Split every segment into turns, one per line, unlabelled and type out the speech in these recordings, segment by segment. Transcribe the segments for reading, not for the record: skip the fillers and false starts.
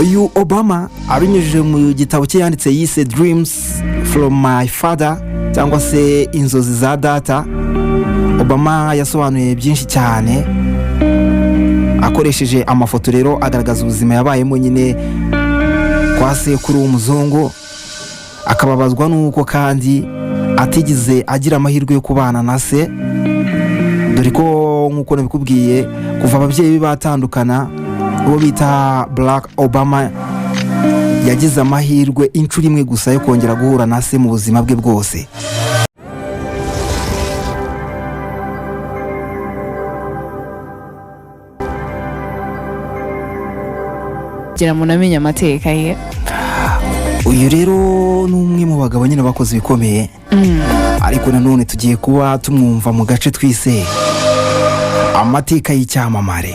uyu Obama abinyujije mu gitabo cye yanditse yise Dreams from my father cyangwa se inzozi za data. Obama yasobanuye byinshi cyane akoresheje amafoto, rero agaragaza ubuzima yabayemo nyine kwa sekuru w'umuzungu, akababazwa n'uko kandi atigeze agira amahirwe yo kubana na se, dore ko nk'uko nabikubwiye kuva ababyeyi be batandukana, uwo bita Barack Obama yagize amahirwe inshuro imwe gusa yo kongera guhura na se mu buzima bwe bwose.
gira munamenye amateka ye.
Uyu rero ni umwe mu bagabo nyine bakoze ibikomeye, ariko nanone tugiye kuba tumwumva mu gace twise amateka y'icyamamare.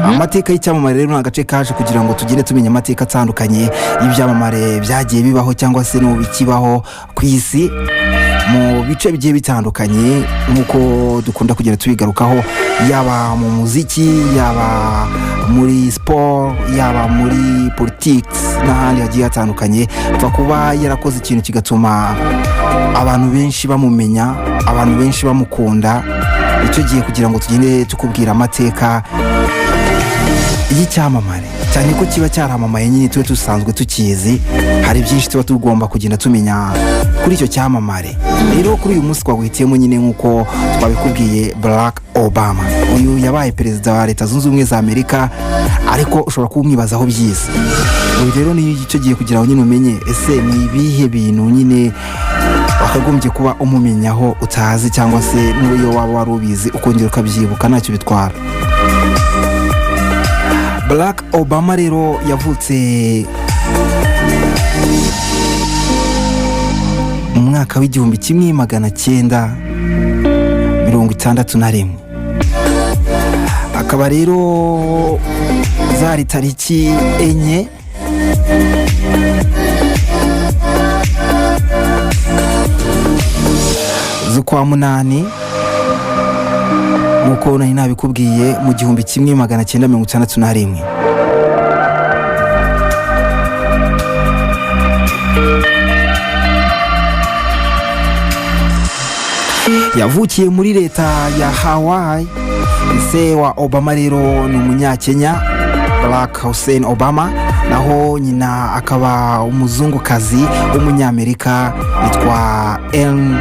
Amateka y'icyamamare rero ni agace kaje kugira ngo tugende tumenya amateka atandukanye y'ibyamamare byagiye bibaho cyangwa se n'ubu bikibaho ku isi mu bice bigiye bitandukanye, nk'uko dukunda kugenda tubigarukaho, yaba mu muziki, yaba muri siporo, yaba muri politics n'ahandi hagiye hatandukanye. Upfa kuba yarakoze ikintu kigatuma abantu benshi bamumenya, abantu benshi bamukunda. Icyo gihe kugira ngo tugende tukubwira amateka y'icyamamare, cyane ko kiba cyaramamaye nyine tube dusanzwe tukizi, hari byinshi tuba tugomba kugenda tumenya kuri icyo cyamamare. Rero kuri uyu munsi twagwitiyemo nyine nk'uko twabikubwiye Barack Obama. Uyu yabaye perezida wa Leta Zunze Ubumwe za Amerika, ariko ushobora kuba umwibazaho byiza. Uyu rero ni icyo gihe kugira ngo nyine umenye ese ni ibihe bintu nyine wakagombye kuba umumenyaho utazi, cyangwa se n'iyo waba wari ubizi ukongera ukabyibuka ntacyo bitwara. Barack Obama rero yavutse mu mwaka w'1961, akaba rero zari tariki 4 z'ukwa munani, nk'uko nari nabikubwiye, mu 1961. Yavukiye muri leta ya Hawaii. Se wa Obama rero ni umunyakenya, Barack Hussein Obama, naho nyina akaba umuzungukazi w'umunyamerika yitwa Ellen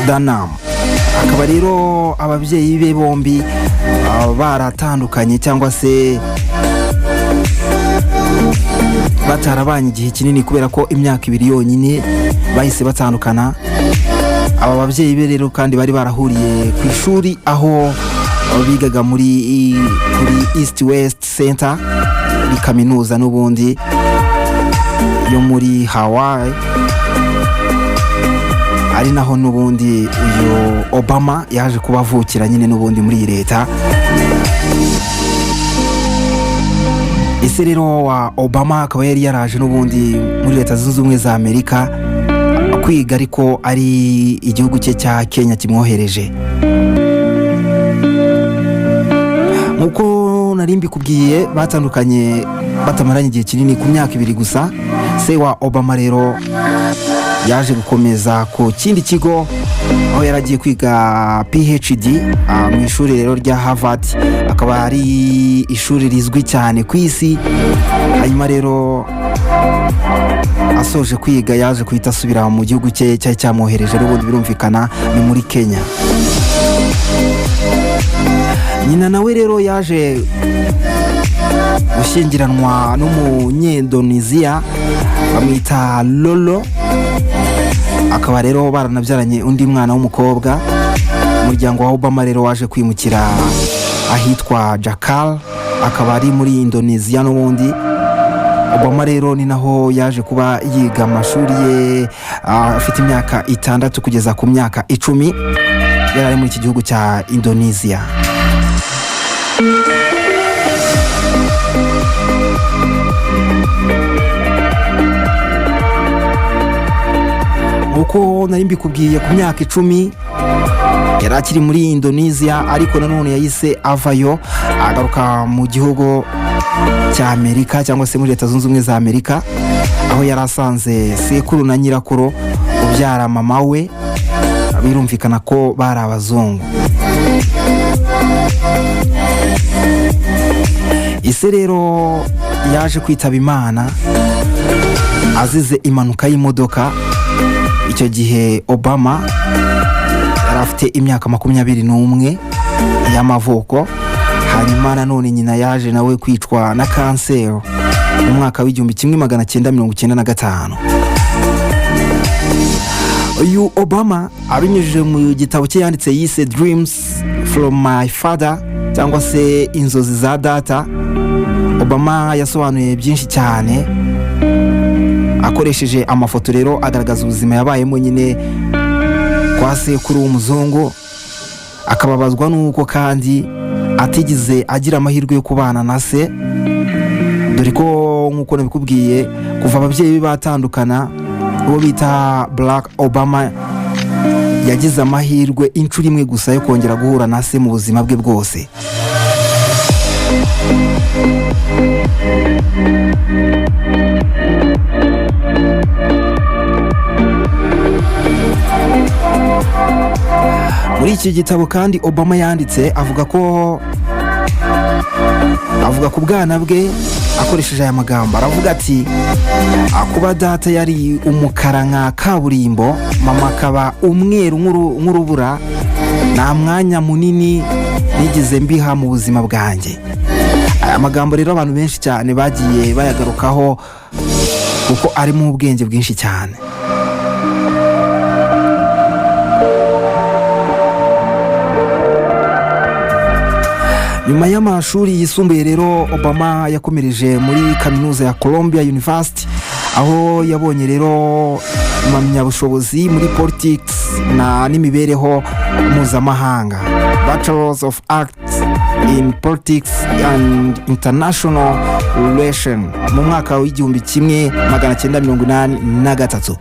Dunham. Akaba rero ababyeyi be bombi baratandukanye, cyangwa se batarabanye igihe kinini kubera ko imyaka 2 yonyine bahise batandukana. Aba babyeyi be rero kandi bari barahuriye ku ishuri aho bigaga muri East West Center, muri kaminuza n'ubundi yo muri Hawaii, ari naho n'ubundi uyu Obama yaje kubavukira nyine n'ubundi muri iyi leta. Ese rero wa Obama akaba yari yaraje n'ubundi muri Leta Zunze Ubumwe za Amerika kwiga, ariko ari igihugu cye cya Kenya kimwohereje. Nk'uko nari mbikubwiye, batandukanye batamaranye igihe kinini, ku myaka 2 gusa. Se wa Obama rero yaje gukomeza ku kindi kigo aho yaragiye kwiga PhD mu ishuri rero rya Harvard, akaba ari ishuri rizwi cyane ku isi. Hanyuma rero asoje kwiga yaje kuhita asubira mu gihugu cye cyari cyamwohereje, n'ubundi birumvikana ni muri Kenya. Nyina nawe rero yaje gushyingiranwa n'umunyendonesiya bamwita Lolo, akaba rero baranabyaranye undi mwana w'umukobwa. Umuryango wa Obama rero waje kwimukira ahitwa Jakarta, akaba ari muri Indonesia n'ubundi. Obama rero ni naho yaje kuba yiga amashuri ye afite imyaka 6 kugeza ku myaka 10, yari ari muri iki gihugu cya Indonesia. Uko nari mbikubwiye, ku myaka 10 yari akiri muri Indonesia, ariko nanone yahise avayo agaruka mu gihugu cya Amerika cyangwa se muri Leta Zunze Ubumwe za Amerika, aho yari asanze sekuru na nyirakuru ubyara mama we birumvikana ko bari abazungu. Ise rero yaje kwitaba Imana azize impanuka y'imodoka. Icyo gihe Obama yari afite imyaka 21 y'amavuko. Hanyuma nanone nyina yaje nawe kwicwa na kanseri mu mwaka w'1995. Uyu Obama abinyujije mu gitabo cye yanditse yise Dreams from My Father cyangwa se inzozi za data, Obama yasobanuye byinshi cyane akoresheje amafoto rero agaragaza ubuzima yabayemo nyine kwa sekuru w'umuzungu, akababazwa nuko kandi atigeze agira amahirwe yo kubana na se, dore ko nkuko nabikubwiye kuva ababyeyi batandukana uwo bita Barack Obama yagize amahirwe inshuro imwe gusa yo kongera guhura na se mu buzima bwe bwose. Muri iki gitabo kandi Obama yanditse avuga ku bwana bwe akoresheje aya magambo, aravuga ati akuba data yari umukara nka kaburimbo, mama akaba umweru nk'urubura, nta mwanya munini nigeze mbiha mu buzima bwanjye. Aya magambo rero abantu benshi cyane bagiye bayagarukaho kuko arimo ubwenge bwinshi cyane. Nyuma y'amashuri yisumbuye rero Obama yakomereje muri kaminuza ya Columbia University, aho yabonye rero impamyabushobozi muri politics n'imibereho mpuzamahanga, Bachelors of Arts in Politics and International Relations mu mwaka w'1983.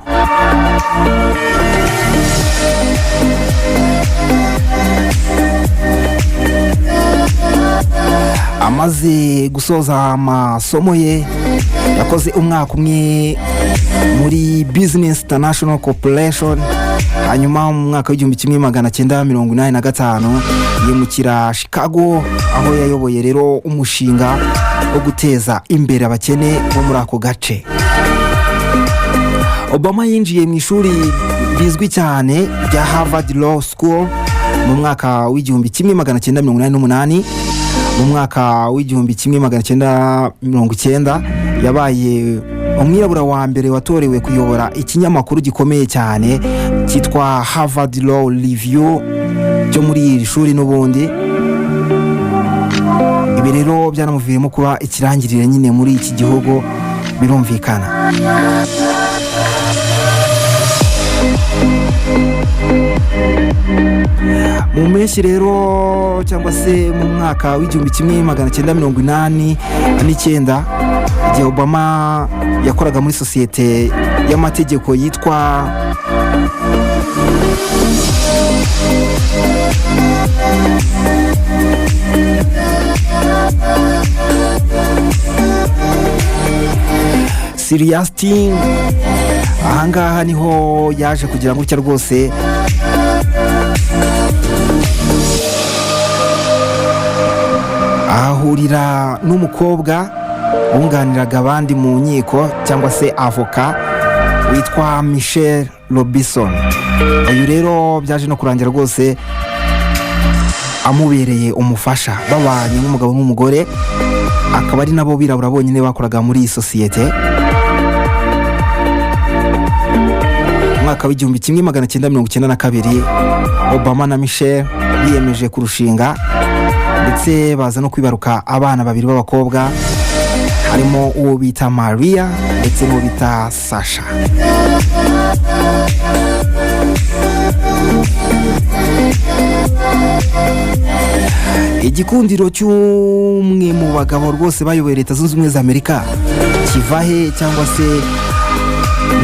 Amaze gusoza amasomo ye yakoze umwaka umwe muri Business International Corporation, hanyuma mu mwaka w'1985 yimukira Chicago, aho yayoboye rero umushinga wo guteza imbere abakene bo muri ako gace. Obama yinjiye mu ishuri bizwi cyane rya Harvard Law School mu mwaka w'1988. Mu mwaka w'1990 yabaye umwirabura wa mbere watorewe kuyobora ikinyamakuru gikomeye cyane cyitwa Harvard Law Review cyo muri iri shuri n'ubundi. Ibi rero byanamuviremo kuba ikirangirire nyine muri iki gihugu birumvikana. Mu mpeshyi rero cyangwa se mu mwaka w'1989 igihe Obama yakoraga muri sosiyete y'amategeko yitwa Siriastin, ahangaha niho yaje kugira ngo rwose ahahurira n'umukobwa wunganiraga abandi mu nkiko cyangwa se avoka witwa Michelle Robinson. Uyu rero byaje no kurangira rwose amubereye umufasha, babanye nk'umugabo n'umugore, akaba ari nabo birabura bonyine bakoraga muri iyi sosiyete. Mwaka w'1992 Obama na Michelle biyemeje kurushinga ndetse baza no kwibaruka abana babiri b'abakobwa, harimo uwo bita Maria ndetse n'uwo bita Sasha. Igikundiro cy'umwe mu bagabo rwose bayoboye Leta Zunze Ubumwe za Amerika kivahe cyangwa se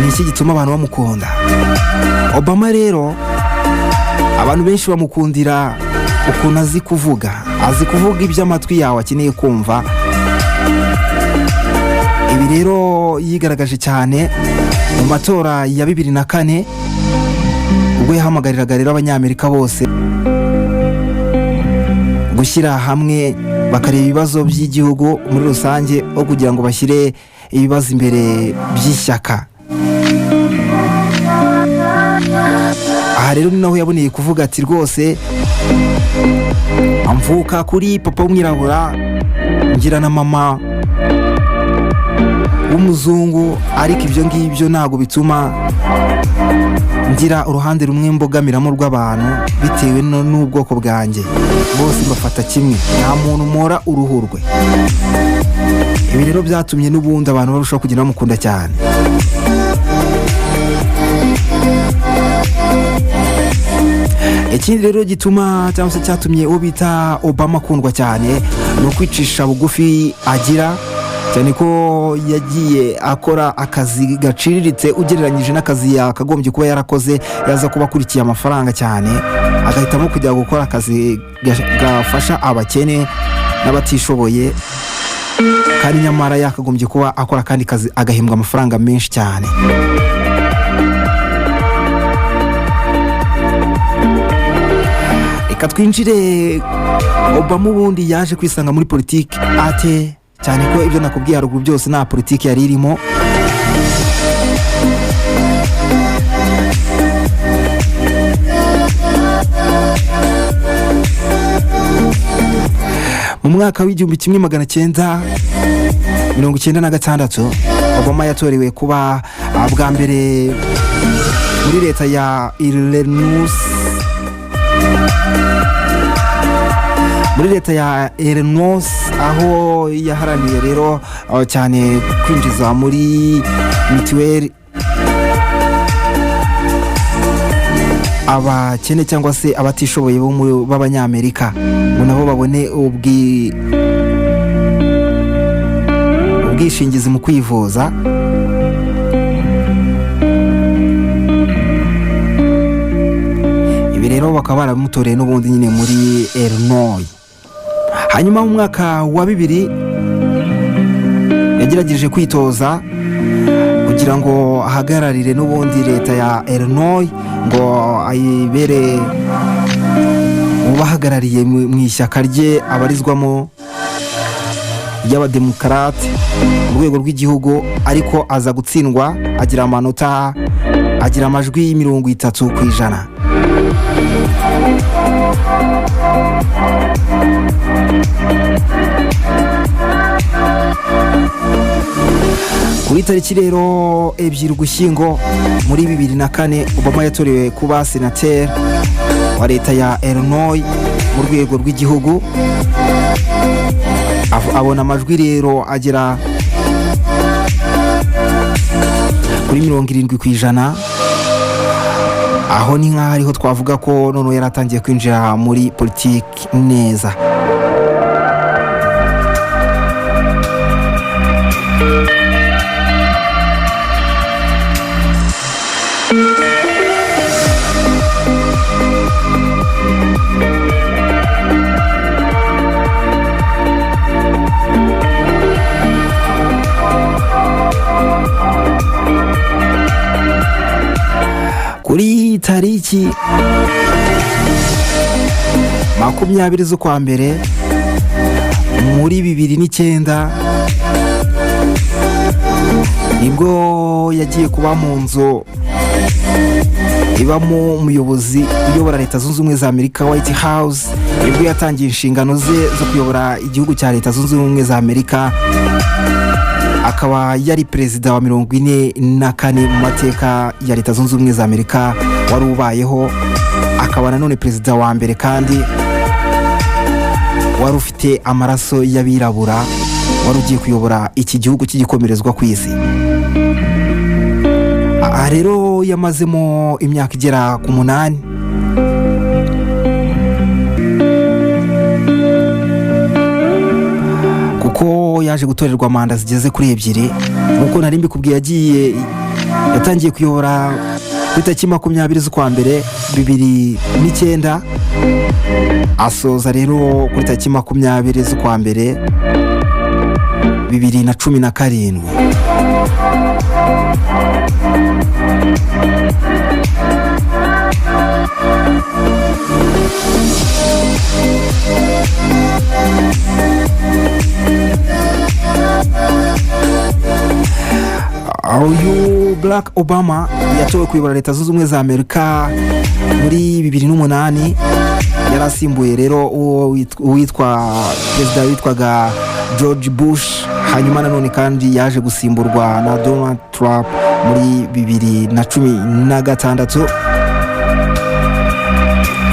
ni iki gituma abantu bamukunda? Obama rero abantu benshi bamukundira ukuntu azi kuvuga ibyo amatwi yawe akeneye kumva. Ibi rero yigaragaje cyane mu matora ya 2004 ubwo yahamagariraga rero abanyamerika bose gushyira hamwe bakareba ibibazo by'igihugu muri rusange aho kugira ngo bashyire ibibazo imbere by'ishyaka. Aha rero ni naho yaboneye kuvuga ati rwose amvuka kuri papa w'umwirabura ngira na mama w'umuzungu, ariko ibyo ngibyo ntabwo bituma ngira uruhande rumwe mbogamiramo rw'abantu bitewe n'ubwoko bwanjye, bose mbafata kimwe, nta muntu mpora uruhu rwe. Ibi rero byatumye n'ubundi abantu barushaho kugenda bamukunda cyane. Ikindi rero gituma cyangwa se cyatumye uwo bita Obama akundwa cyane ni ukwicisha bugufi agira, cyane ko yagiye akora akazi gaciriritse ugereranyije n'akazi yakagombye kuba yarakoze, yaza kuba akurikiye amafaranga cyane, agahitamo kujya gukora akazi gafasha abakene n'abatishoboye, kandi nyamara yakagombye kuba akora akandi kazi agahembwa amafaranga menshi cyane. Reka twinjire Obama ubundi yaje kwisanga muri politiki ate, cyane ko ibyo nakubwiye haruguru byose nta politiki yari irimo. Mu mwaka w'1996 Obama yatorewe kuba bwa mbere muri leta ya Illinois, aho yaharaniye rero cyane kwinjiza muri mituweli abakene cyangwa se abatishoboye b'abanyamerika ngo nabo babone ubwishingizi mu kwivuza. Ibi rero bakaba baramutoreye n'ubundi nyine muri Illinois. Hanyuma mu mwaka wa 2000 yagerageje kwitoza kugira ngo ahagararire n'ubundi leta ya Illinois ngo ayibere ubahagarariye mu ishyaka rye abarizwamo y'abademokarate mu rwego rw'igihugu, ariko aza gutsindwa, agira amajwi 30%. Kuri tariki rero 2 Ugushyingo muri 2004 Obama yatorewe kuba senateri wa leta ya Illinois mu rwego rw'igihugu, abona amajwi rero agera kuri 70%. Aho ni nk'aho ariho twavuga ko noneho yari atangiye kwinjira muri politiki neza. Kuri tariki 20 z'ukwa mbere muri 2009 nibwo yagiye kuba mu nzu ibamo umuyobozi uyobora Leta Zunze Ubumwe za Amerika, White House, nibwo yatangiye inshingano ze zo kuyobora igihugu cya Leta Zunze Ubumwe za Amerika. Akaba yari perezida wa 44 mu mateka ya Leta Zunze Ubumwe za Amerika wari ubayeho, akaba nanone perezida wa mbere kandi wari ufite amaraso y'abirabura wari ugiye kuyobora iki gihugu cy'igikomerezwa ku isi. Aha rero yamazemo imyaka igera ku 8. Kuko yaje gutorerwa manda zigeze kuri 2, nkuko nari mbikubwiye yatangiye kuyobora ku itariki 20 z'ukwa mbere 2009, asoza rero kuri itariki 20 z'ukwa mbere 2017. uyu Barack Obama yatowe kuyobora leta zunze ubumwe za Amerika muri 2008. yarasimbuye rero uwitwa perezida witwaga George Bush, hanyuma nanone kandi yaje gusimburwa na Donald Trump muri 2016.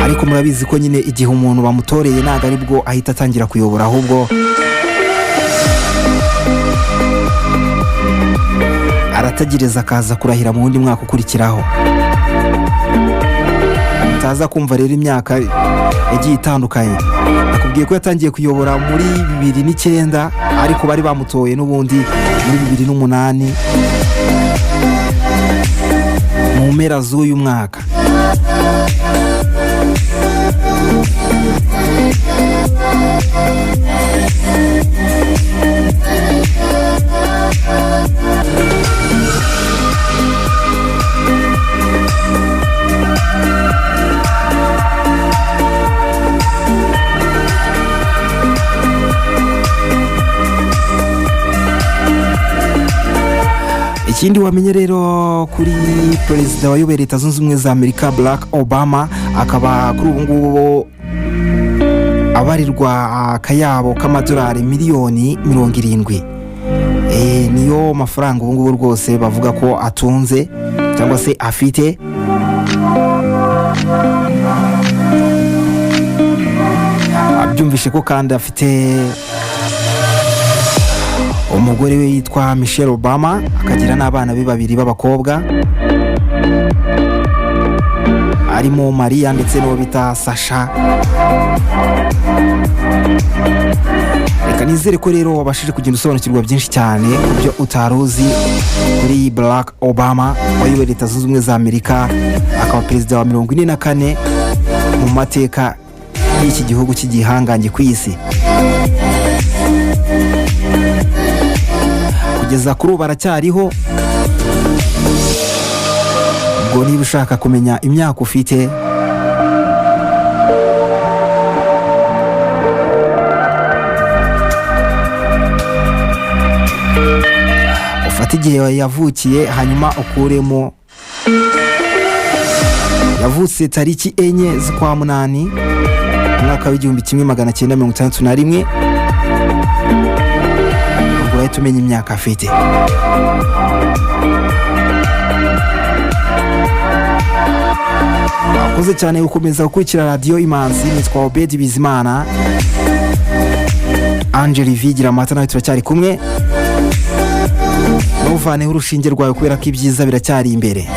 ariko murabizi ko nyine igihe umuntu bamutoreye ntago ari bwo ahita atangira kuyobora, ahubwo aratagereza akaza kurahira mu wundi mwaka ukurikiraho. utaza kumva rero imyaka yagiye itandukanye. nakubwiye ko yatangiye kuyobora muri 2009, ariko bari bamutoye n'ubundi muri 2008 mu mpera z'uyu mwaka. ikindi wamenye rero kuri perezida wayoboye leta zunze ubumwe za Amerika Barack Obama, akaba kuri ubu ngubu abarirwa akayabo k'amadolari miliyoni 70. niyo mafaranga ubu ngubu rwose bavuga ko atunze cyangwa se afite. abyumvishe ko kandi afite umugore we yitwa Michelle Obama, akagira n'abana be 2 b'abakobwa, arimo Maria ndetse n'uwo bita Sasha. reka nizere ko rero wabashije kugenda usobanukirwa byinshi cyane ku byo utaruzi kuri Barack Obama wayoboye leta zunze ubumwe za Amerika, akaba perezida wa 44 mu mateka y'iki gihugu cy'igihangange ku isi. kugeza kuri ubu baracyariho. ubwo niba ushaka kumenya imyaka ufite, ufata igihe yavukiye hanyuma ukuremo yavutse tariki 4 z'ukwa munani umwaka w'1961. urahita umenya imyaka afite. wakoze cyane gukomeza gukurikira radiyo Imanzi. nitwa Obedi Bizimana. Angel Vigira Mata nawe turacyari kumwe. ntuvaneho urushinge rwawe kubera ko ibyiza biracyari imbere.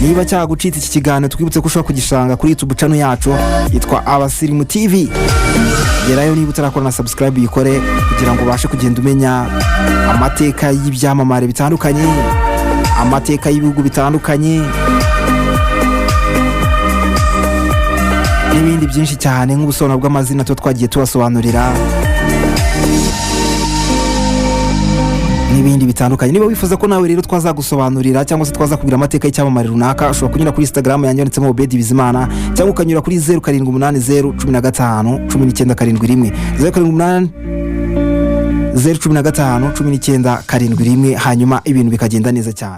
niba cyagucitse iki kiganiro, twibutse ko ushobora kugishanga kuri YouTube channel yacu yitwa Abasirimu TV. gerayo niba utarakora na subscribe yikore, kugira ngo ubashe kugenda umenya amateka y'ibyamamare bitandukanye, amateka y'ibihugu bitandukanye n'ibindi byinshi cyane, nk'ubusobanuro bw'amazina twagiye tubasobanurira n'ibindi bitandukanye. niba wifuza ko nawe rero twazagusobanurira cyangwa se twazakubwira amateka y'icyamamare runaka, ushobora kunyura kuri Instagram yanjye yanditsemo Obedi Bizimana, cyangwa ukanyura kuri 0780151971 0780151971, hanyuma ibintu bikagenda neza cyane.